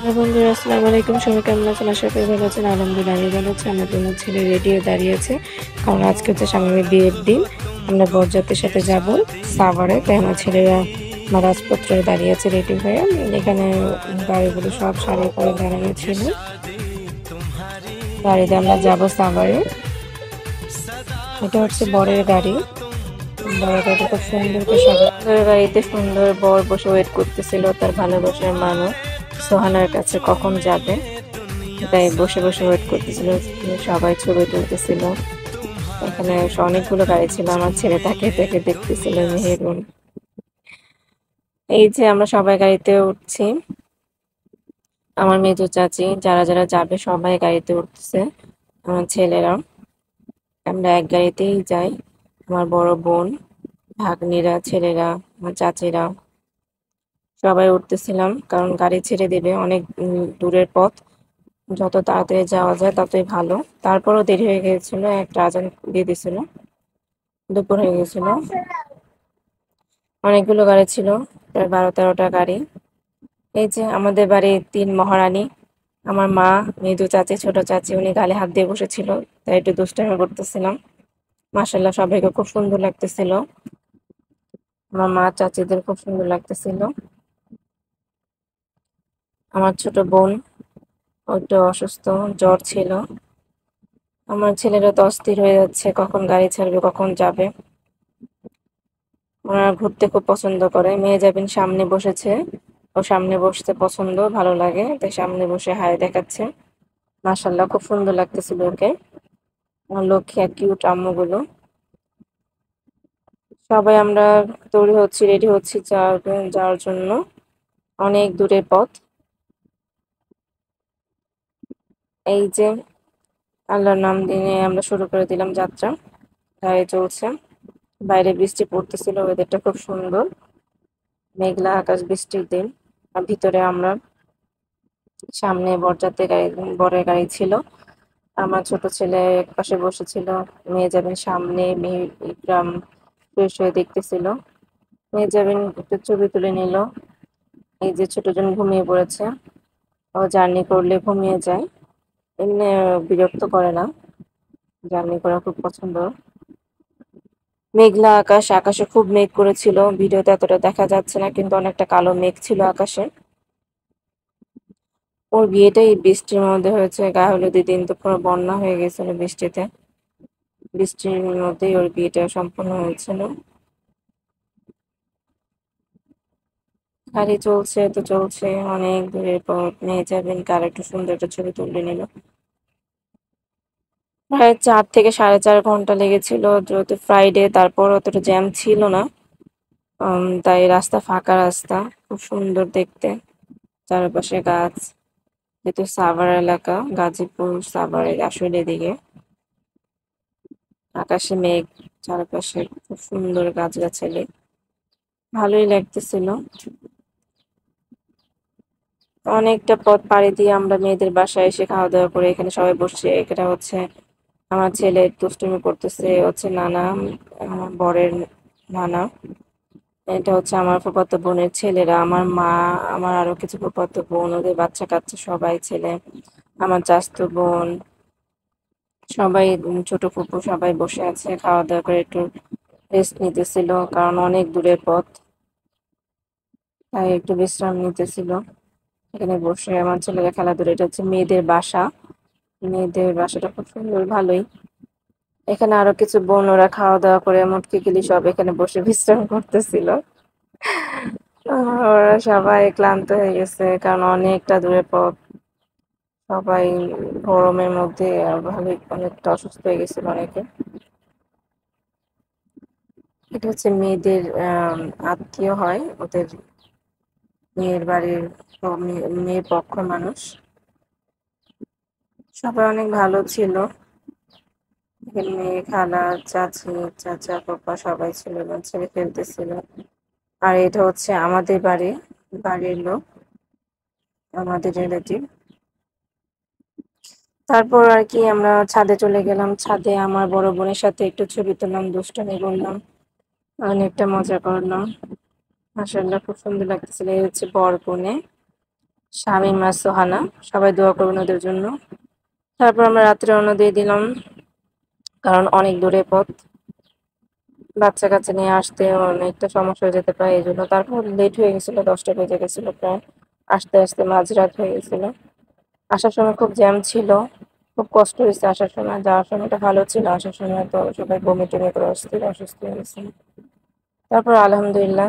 হ্যাঁ বন্ধুরা, আসসালামু আলাইকুম। সবাই কেমন আছেন? আশা করি ভালো আছেন। আলহামদুলিল্লাহ আমি ভালো আছি। আমার জন্য ছেলে রেডি হয়ে দাঁড়িয়ে আছে, কারণ আজকে হচ্ছে স্বামীর বিয়ের দিন। আমরা বরযাত্রীর সাথে যাব সাভারে, তাই আমার ছেলেরা আমার রাজপত্রে দাঁড়িয়ে আছে রেডি হয়ে। এখানে গাড়িগুলো সব সারি করে দাঁড়ানো ছিল। গাড়িতে আমরা যাব সাভারে। এটা হচ্ছে বরের গাড়ি। বরের গাড়ি খুব সুন্দর করে সুন্দর গাড়িতে সুন্দর বর বসে ওয়েট করতেছিল তার ভালোবাসার মানুষ সোহানার কাছে কখন যাবে, তাই বসে বসে ওয়েট করতেছিল। সবাই ছবি তুলতেছিল। এখানে অনেকগুলো গাড়ি ছিল। আমার ছেলে তাকে দেখে দেখতেছিল মেহেরুন। এই যে আমরা সবাই গাড়িতে উঠছি, আমার মেজো চাচি যারা যারা যাবে সবাই গাড়িতে উঠতেছে। আমার ছেলেরা, আমরা এক গাড়িতেই যাই। আমার বড় বোন, ভাগ্নিরা, ছেলেরা, আমার চাচিরা সবাই উঠতেছিলাম, কারণ গাড়ি ছেড়ে দেবে অনেক দূরের পথ। যত তাড়াতাড়ি যাওয়া যায় ততই ভালো। তারপরও দেরি হয়ে গিয়েছিল, একটা আজান দিয়ে দিছিল, দুপুর হয়ে গেছিল। অনেকগুলো গাড়ি ছিল, প্রায় 12-13টা গাড়ি। এই যে আমাদের বাড়ির 3 মহারানী, আমার মা, মৃদু চাচি, ছোট চাচি, উনি গালে হাত দিয়ে বসেছিল, তাই একটু দুষ্টামি করতেছিলাম। মাশাআল্লাহ সবাইকে খুব সুন্দর লাগতেছিল। আমার মা চাচিদের খুব সুন্দর লাগতেছিল। আমার ছোট বোন একটু অসুস্থ, জ্বর ছিল। আমার ছেলেরা তো অস্থির হয়ে যাচ্ছে কখন গাড়ি ছাড়বে, কখন যাবে। ওনারা ঘুরতে খুব পছন্দ করে। মেয়ে যাবেন সামনে বসেছে, ও সামনে বসতে পছন্দ, ভালো লাগে, তাই সামনে বসে হাই দেখাচ্ছে। মাশাআল্লাহ খুব সুন্দর লাগতেছিল ওকে। আমার লক্ষ্মী আর কিউট আম্মুগুলো। সবাই আমরা তৈরি হচ্ছি, রেডি হচ্ছি যাওয়ার জন্য। অনেক দূরের পথ। এই যে আল্লাহর নাম নিয়ে আমরা শুরু করে দিলাম যাত্রা। গাড়ি চলছে, বাইরে বৃষ্টি পড়তেছিল, ওয়েদারটা খুব সুন্দর, মেঘলা আকাশ, বৃষ্টির দিন। আর ভিতরে আমরা, সামনে বরযাত্রী গাড়ি, বরের গাড়ি ছিল। আমার ছোট ছেলে একপাশে বসেছিল, মেয়ে যাবেন সামনে। মেয়ে ইকরাম ফ্রেশ হয়ে দেখতেছিল। মেয়ে যাবেন একটু ছবি তুলে নিল। এই যে ছোটজন ঘুমিয়ে পড়েছে, ও জার্নি করলে ঘুমিয়ে যায়, এমনি বিরক্ত করে না, জার্নি করা খুব পছন্দ। মেঘলা আকাশ, আকাশে খুব মেঘ করেছিল, ভিডিওতে এতটা দেখা যাচ্ছে না, কিন্তু অনেকটা কালো মেঘ ছিল আকাশে। ওর বিয়েটা এই বৃষ্টির মধ্যে হয়েছে, গায়ে হলুদের দিন তো পুরো বন্যা হয়ে গেছিল বৃষ্টিতে। বৃষ্টির মধ্যেই ওর বিয়েটা সম্পন্ন হয়েছিল। গাড়ি চলছে তো চলছে, অনেক দূরের পথ। মেয়ে যাবেন, কার একটু সুন্দর একটা ছবি তুলে নিল। প্রায় 4 থেকে 4.5 ঘন্টা লেগেছিল, যেহেতু ফ্রাইডে, তারপর অতটা জ্যাম ছিল না। তাই রাস্তা ফাঁকা রাস্তা, খুব সুন্দর দেখতে, চারপাশে গাছ। যেহেতু সাভার এলাকা, গাজীপুর সাভারের আসলে দিকে, আকাশে মেঘ, চারপাশে খুব সুন্দর গাছগাছালি, ভালোই লাগতেছিল। অনেকটা পথ পাড়ি দিয়ে আমরা মেয়েদের বাসায় এসে খাওয়া দাওয়া করে এখানে সবাই বসছে। এটা হচ্ছে আমার ছেলে দুষ্টুমি করতেছে, হচ্ছে নানা, বরের নানা। এটা হচ্ছে আমার ফুফাতো বোনের ছেলেরা, আমার মা, আমার আরো কিছু ফুফাতো বোন, ওদের বাচ্চা কাচ্চা সবাই ছেলে, আমার চাচাতো বোন, সবাই, ছোট ফুপু সবাই বসে আছে, খাওয়া দাওয়া করে একটু রেস্ট নিতেছিল, কারণ অনেক দূরের পথ, তাই একটু বিশ্রাম নিতেছিল। এখানে বসে আমার ছেলেরা খেলাধুলা। এটা হচ্ছে মেয়েদের বাসা। মেয়েদের বাসাটা খুব সুন্দর, ভালোই। এখানে আরো কিছু বোন, ওরা খাওয়া দাওয়া করে মুটকি কিলি সব এখানে বসে বিশ্রাম করতেছিল। ওরা সবাই ক্লান্ত হয়ে গেছে, কারণ অনেকটা দূরের পথ। সবাই গরমের মধ্যে ভালোই অনেকটা অসুস্থ হয়ে গেছিল অনেকে। এটা হচ্ছে মেয়েদের আত্মীয় হয়, ওদের মেয়ের বাড়ির মেয়ের পক্ষ মানুষ। সবাই অনেক ভালো ছিল। এখানে মেয়ে, খালা, চাচি, চাচা, পাপা সবাই ছিল, ছেলে খেলতেছিল। আর এটা হচ্ছে আমাদের বাড়ির লোক, আমাদের রিলেটিভ। তারপর আর কি আমরা ছাদে চলে গেলাম। ছাদে আমার বড় বোনের সাথে একটু ছবি তুললাম, দুষ্টামি করলাম, অনেকটা মজা করলাম। মাশাআল্লাহ খুব সুন্দর লাগতেছিল। এই হচ্ছে বর কনে। শামীম আর সোহানা, সবাই দোয়া করবেন ওদের জন্য। তারপর আমরা রাত্রে রওনা দিয়ে দিলাম, কারণ অনেক দূরে পথ, বাচ্চা কাচ্চা নিয়ে আসতে অনেকটা সমস্যা হয়ে যেতে পারে, এই জন্য। তারপর লেট হয়ে গেছিল, 10টা বেজে গেছিল প্রায়, আসতে আসতে মাঝরাত হয়ে গেছিল। আসার সময় খুব জ্যাম ছিল, খুব কষ্ট হয়েছে আসার সময়। যাওয়ার সময়টা ভালো ছিল, আসার সময় তো সবাই বমি টমি করে অসুস্থ হয়ে গেছে। তারপর আলহামদুলিল্লাহ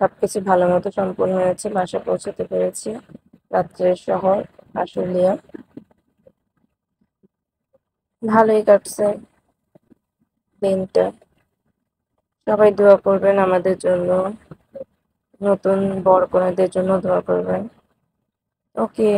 সবকিছু ভালো মতো সম্পূর্ণ হয়েছে, বাসায় পৌঁছাতে পেরেছি। রাত্রের শহর আশুলিয়া ভালোই কাটছে দিনটা। সবাই দোয়া করবেন আমাদের জন্য, নতুন বর কনেদের জন্য দোয়া করবেন। ওকে।